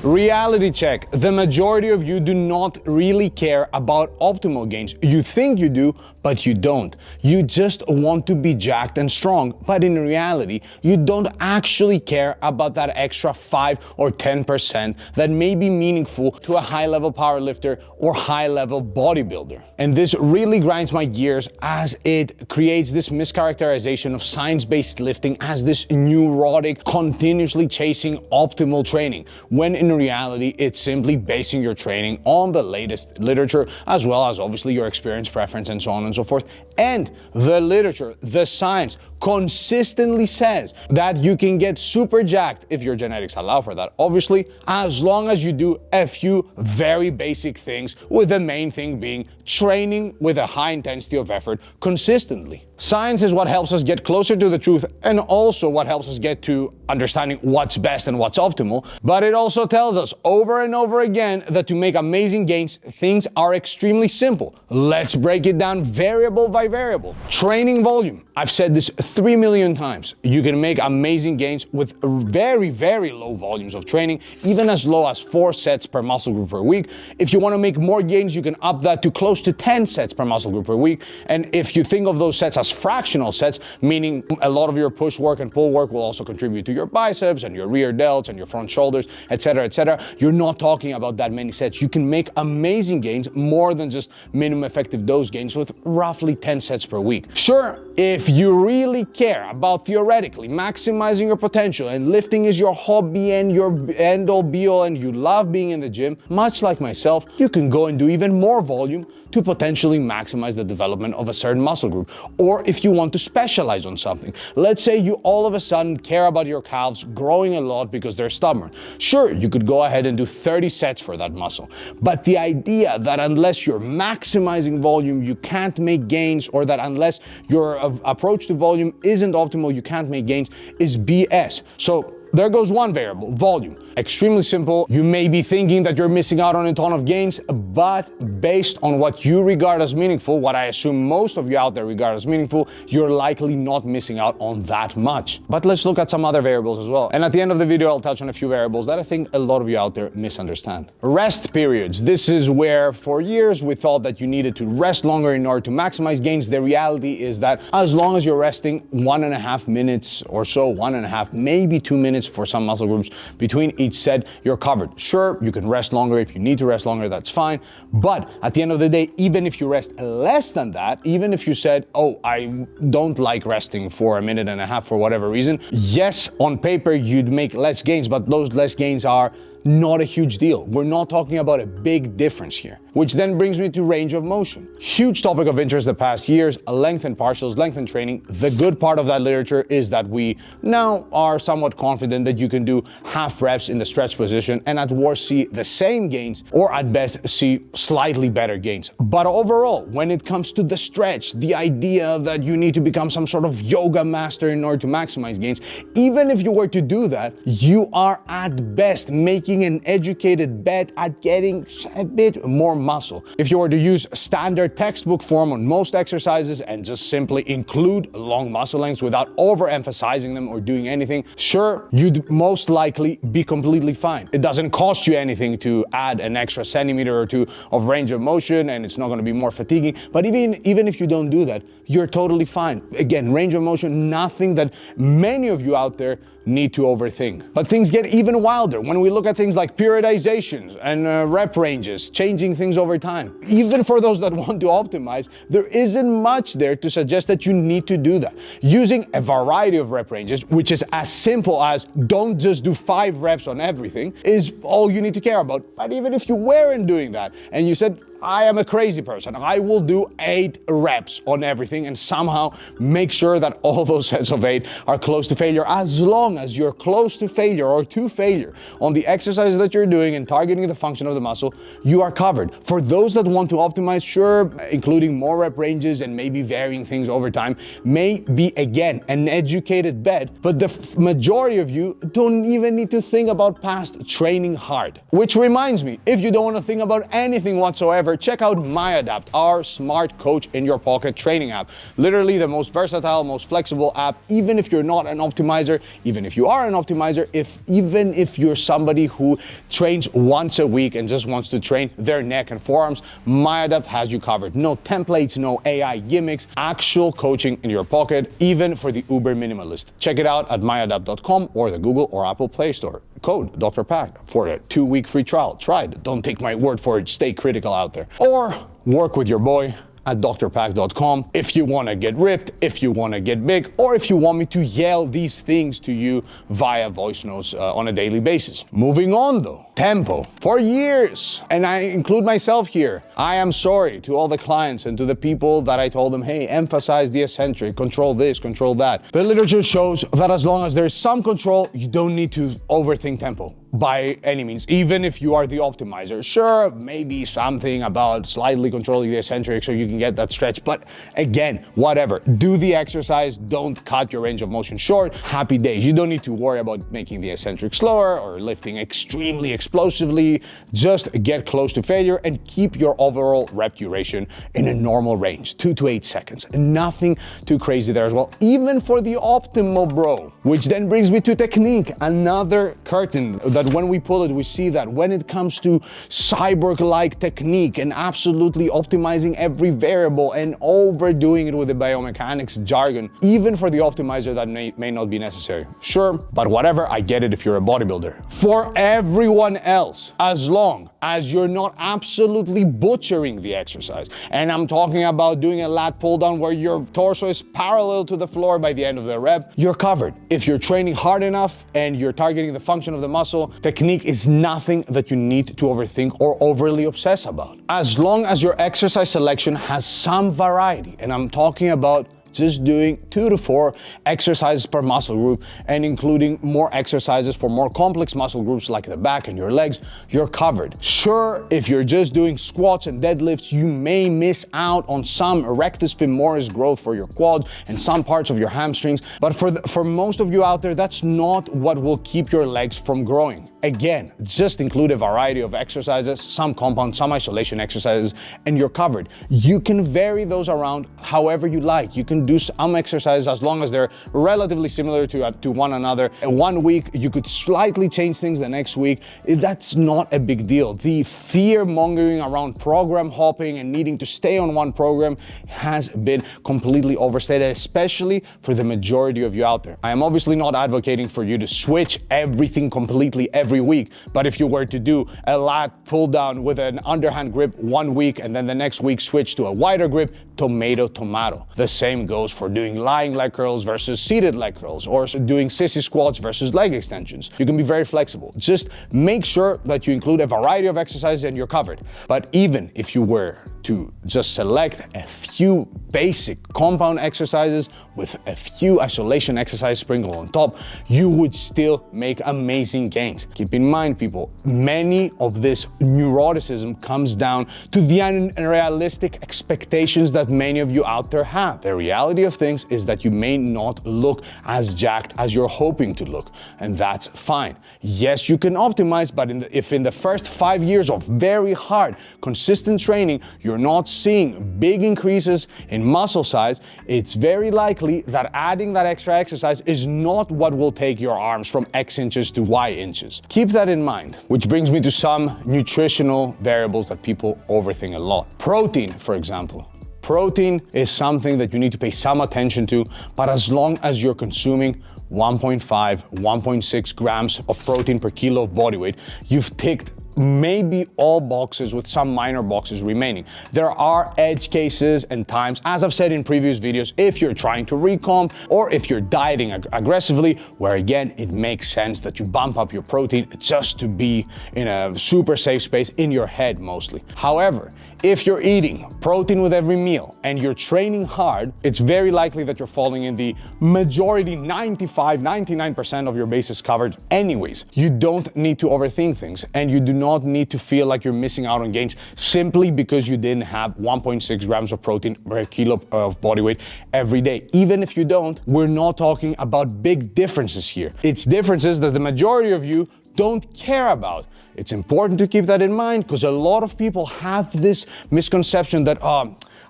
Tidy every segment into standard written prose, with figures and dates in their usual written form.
Reality check. The majority of you do not really care about optimal gains. You think you do, but you don't. You just want to be jacked and strong, but in reality, you don't actually care about that extra 5 or 10% that may be meaningful to a high-level powerlifter or high-level bodybuilder. And this really grinds my gears as it creates this mischaracterization of science-based lifting as this neurotic, continuously chasing optimal training, when in reality, it's simply basing your training on the latest literature, as well as obviously your experience, preference, and so on and so forth. And the literature, the science, consistently says that you can get super jacked, if your genetics allow for that, obviously, as long as you do a few very basic things, with the main thing being training with a high intensity of effort consistently. Science is what helps us get closer to the truth, and also what helps us get to understanding what's best and what's optimal. But it also tells us over and over again that to make amazing gains, things are extremely simple. Let's break it down variable by variable. Training volume. I've said this 3 million times. You can make amazing gains with very, very low volumes of training, even as low as 4 sets per muscle group per week. If you want to make more gains, you can up that to close to 10 sets per muscle group per week. And if you think of those sets as fractional sets, meaning a lot of your push work and pull work will also contribute to your biceps and your rear delts and your front shoulders, etc., etc., you're not talking about that many sets. You can make amazing gains, more than just minimum effective dose gains, with roughly 10 sets per week. Sure, if you really care about theoretically maximizing your potential and lifting is your hobby and your end-all be-all and you love being in the gym, much like myself, you can go and do even more volume to potentially maximize the development of a certain muscle group. Or if you want to specialize on something, let's say you all of a sudden care about your calves growing a lot because they're stubborn. Sure, you could go ahead and do 30 sets for that muscle. But the idea that unless you're maximizing volume, you can't make gains, or that unless your approach to volume isn't optimal, you can't make gains, is BS. So there goes one variable, volume. Extremely simple. You may be thinking that you're missing out on a ton of gains, but based on what you regard as meaningful, what I assume most of you out there regard as meaningful, you're likely not missing out on that much. But let's look at some other variables as well. And at the end of the video, I'll touch on a few variables that I think a lot of you out there misunderstand. Rest periods. This is where for years we thought that you needed to rest longer in order to maximize gains. The reality is that as long as you're resting 1.5 minutes or so, 1.5, maybe 2 minutes for some muscle groups between each set, you're covered. Sure, you can rest longer if you need to rest longer, that's fine. But at the end of the day, even if you rest less than that, even if you said, oh, I don't like resting for 1.5 minutes for whatever reason, yes, on paper you'd make less gains, but those less gains are not a huge deal. We're not talking about a big difference here. Which then brings me to range of motion. Huge topic of interest the past years, length and partials, length and training. The good part of that literature is that we now are somewhat confident that you can do half reps in the stretch position and at worst see the same gains, or at best see slightly better gains. But overall, when it comes to the stretch, the idea that you need to become some sort of yoga master in order to maximize gains, even if you were to do that, you are at best making an educated bet at getting a bit more muscle. If you were to use standard textbook form on most exercises and just simply include long muscle lengths without overemphasizing them or doing anything, sure, you'd most likely be completely fine. It doesn't cost you anything to add an extra centimeter or two of range of motion, and it's not going to be more fatiguing. But even if you don't do that, you're totally fine. Again, range of motion, nothing that many of you out there need to overthink. But things get even wilder when we look at things like periodizations and rep ranges, changing things over time. Even for those that want to optimize, there isn't much there to suggest that you need to do that. Using a variety of rep ranges, which is as simple as don't just do 5 reps on everything, is all you need to care about. But even if you weren't doing that and you said, I am a crazy person, I will do 8 reps on everything and somehow make sure that all those sets of 8 are close to failure. As long as you're close to failure or to failure on the exercises that you're doing and targeting the function of the muscle, you are covered. For those that want to optimize, sure, including more rep ranges and maybe varying things over time may be, again, an educated bet, but the majority of you don't even need to think about past training hard. Which reminds me, if you don't want to think about anything whatsoever whatever, check out MyAdapt, our smart coach in your pocket training app. Literally the most versatile, most flexible app, even if you're not an optimizer, even if you are an optimizer, even if you're somebody who trains once a week and just wants to train their neck and forearms, MyAdapt has you covered. No templates, no AI gimmicks, actual coaching in your pocket, even for the uber minimalist. Check it out at myadapt.com or the Google or Apple Play Store. Code DRPAK for a 2-week free trial. Try it. Don't take my word for it. Stay critical out there. Or work with your boy at drpak.com if you want to get ripped, if you want to get big, or if you want me to yell these things to you via voice notes on a daily basis. Moving on though, tempo. For years, and I include myself here, I am sorry to all the clients and to the people that I told them, hey, emphasize the eccentric, control this, control that. The literature shows that as long as there's some control, you don't need to overthink tempo by any means, even if you are the optimizer. Sure, maybe something about slightly controlling the eccentric so you can get that stretch, but again, whatever. Do the exercise, don't cut your range of motion short. Happy days. You don't need to worry about making the eccentric slower or lifting extremely explosively. Just get close to failure and keep your overall rep duration in a normal range, 2 to 8 seconds. Nothing too crazy there as well, even for the optimal bro. Which then brings me to technique, another curtain that when we pull it, we see that when it comes to cyborg-like technique and absolutely optimizing every variable and overdoing it with the biomechanics jargon, even for the optimizer, that may not be necessary. Sure, but whatever, I get it if you're a bodybuilder. For everyone else, as long as you're not absolutely butchering the exercise, and I'm talking about doing a lat pull down where your torso is parallel to the floor by the end of the rep, you're covered. If you're training hard enough and you're targeting the function of the muscle, technique is nothing that you need to overthink or overly obsess about. As long as your exercise selection has some variety, and I'm talking about just doing 2 to 4 exercises per muscle group and including more exercises for more complex muscle groups like the back and your legs, you're covered. Sure, if you're just doing squats and deadlifts, you may miss out on some rectus femoris growth for your quads and some parts of your hamstrings, but for most of you out there, that's not what will keep your legs from growing. Again, just include a variety of exercises, some compound, some isolation exercises, and you're covered. You can vary those around however you like. You can do some exercises as long as they're relatively similar to one another. And 1 week, you could slightly change things the next week. That's not a big deal. The fear mongering around program hopping and needing to stay on one program has been completely overstated, especially for the majority of you out there. I am obviously not advocating for you to switch everything completely every week, but if you were to do a lat pull down with an underhand grip 1 week and then the next week switch to a wider grip, tomato. The same goes for doing lying leg curls versus seated leg curls, or doing sissy squats versus leg extensions. You can be very flexible. Just make sure that you include a variety of exercises and you're covered. But even if you were to just select a few basic compound exercises with a few isolation exercises sprinkled on top, you would still make amazing gains. Keep in mind, people, many of this neuroticism comes down to the unrealistic expectations that many of you out there have. The reality of things is that you may not look as jacked as you're hoping to look, and that's fine. Yes, you can optimize, but if in the first 5 years of very hard, consistent training, you're not seeing big increases in muscle size, it's very likely that adding that extra exercise is not what will take your arms from X inches to Y inches. Keep that in mind, which brings me to some nutritional variables that people overthink a lot. Protein, for example. Protein is something that you need to pay some attention to, but as long as you're consuming 1.5, 1.6 grams of protein per kilo of body weight, you've ticked maybe all boxes with some minor boxes remaining. There are edge cases and times, as I've said in previous videos, if you're trying to recomp or if you're dieting aggressively, where again, it makes sense that you bump up your protein just to be in a super safe space in your head mostly. However, if you're eating protein with every meal and you're training hard, it's very likely that you're falling in the majority, 95, 99% of your bases covered anyways. You don't need to overthink things, and you do not need to feel like you're missing out on gains simply because you didn't have 1.6 grams of protein per kilo of body weight every day. Even if you don't, we're not talking about big differences here. It's differences that the majority of you don't care about. It's important to keep that in mind because a lot of people have this misconception that,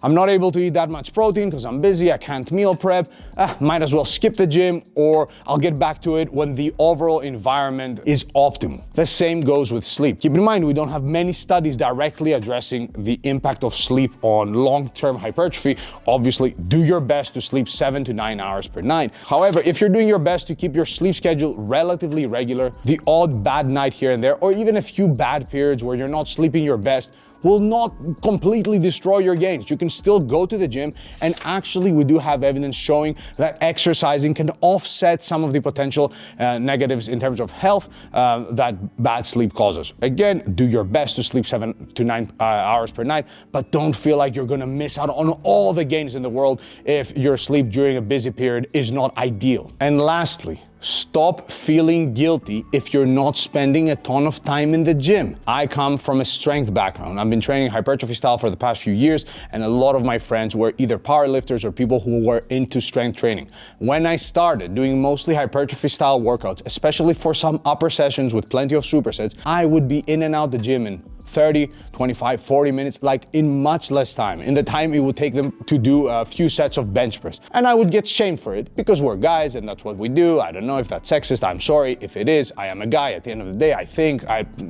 I'm not able to eat that much protein because I'm busy, I can't meal prep, might as well skip the gym, or I'll get back to it when the overall environment is optimal. The same goes with sleep. Keep in mind, we don't have many studies directly addressing the impact of sleep on long-term hypertrophy. Obviously, do your best to sleep 7 to 9 hours per night. However, if you're doing your best to keep your sleep schedule relatively regular, the odd bad night here and there, or even a few bad periods where you're not sleeping your best, will not completely destroy your gains. You can still go to the gym, and actually we do have evidence showing that exercising can offset some of the potential negatives in terms of health that bad sleep causes. Again, do your best to sleep 7 to 9 hours per night, but don't feel like you're gonna miss out on all the gains in the world if your sleep during a busy period is not ideal. And lastly, stop feeling guilty if you're not spending a ton of time in the gym. I come from a strength background. I've been training hypertrophy style for the past few years, and a lot of my friends were either powerlifters or people who were into strength training. When I started doing mostly hypertrophy style workouts, especially for some upper sessions with plenty of supersets, I would be in and out the gym in 30, 25, 40 minutes, like in much less time, in the time it would take them to do a few sets of bench press. And I would get shamed for it because we're guys and that's what we do. I don't know if that's sexist, I'm sorry. If it is, I am a guy. At the end of the day, I think,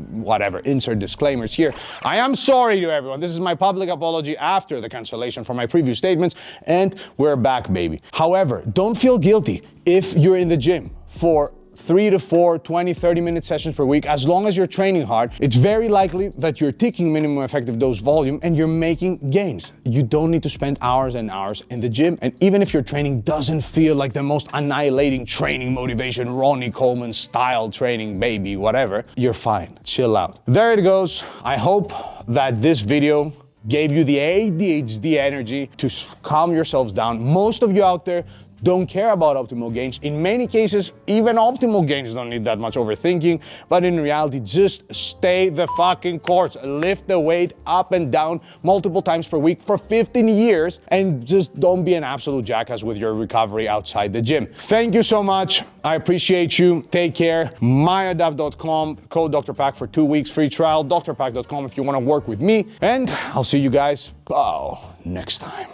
whatever, insert disclaimers here. I am sorry to everyone. This is my public apology after the cancellation for my previous statements, and we're back, baby. However, don't feel guilty if you're in the gym for 3 to 4, 20, 30-minute sessions per week. As long as you're training hard, it's very likely that you're taking minimum effective dose volume and you're making gains. You don't need to spend hours and hours in the gym. And even if your training doesn't feel like the most annihilating training motivation, Ronnie Coleman style training, baby, whatever, you're fine. Chill out. There it goes. I hope that this video gave you the ADHD energy to calm yourselves down. Most of you out there don't care about optimal gains. In many cases, even optimal gains don't need that much overthinking, but in reality, just stay the fucking course. Lift the weight up and down multiple times per week for 15 years, and just don't be an absolute jackass with your recovery outside the gym. Thank you so much. I appreciate you. Take care. myadapt.com, code DRPAK for 2 weeks free trial, drpak.com if you want to work with me, and I'll see you guys next time.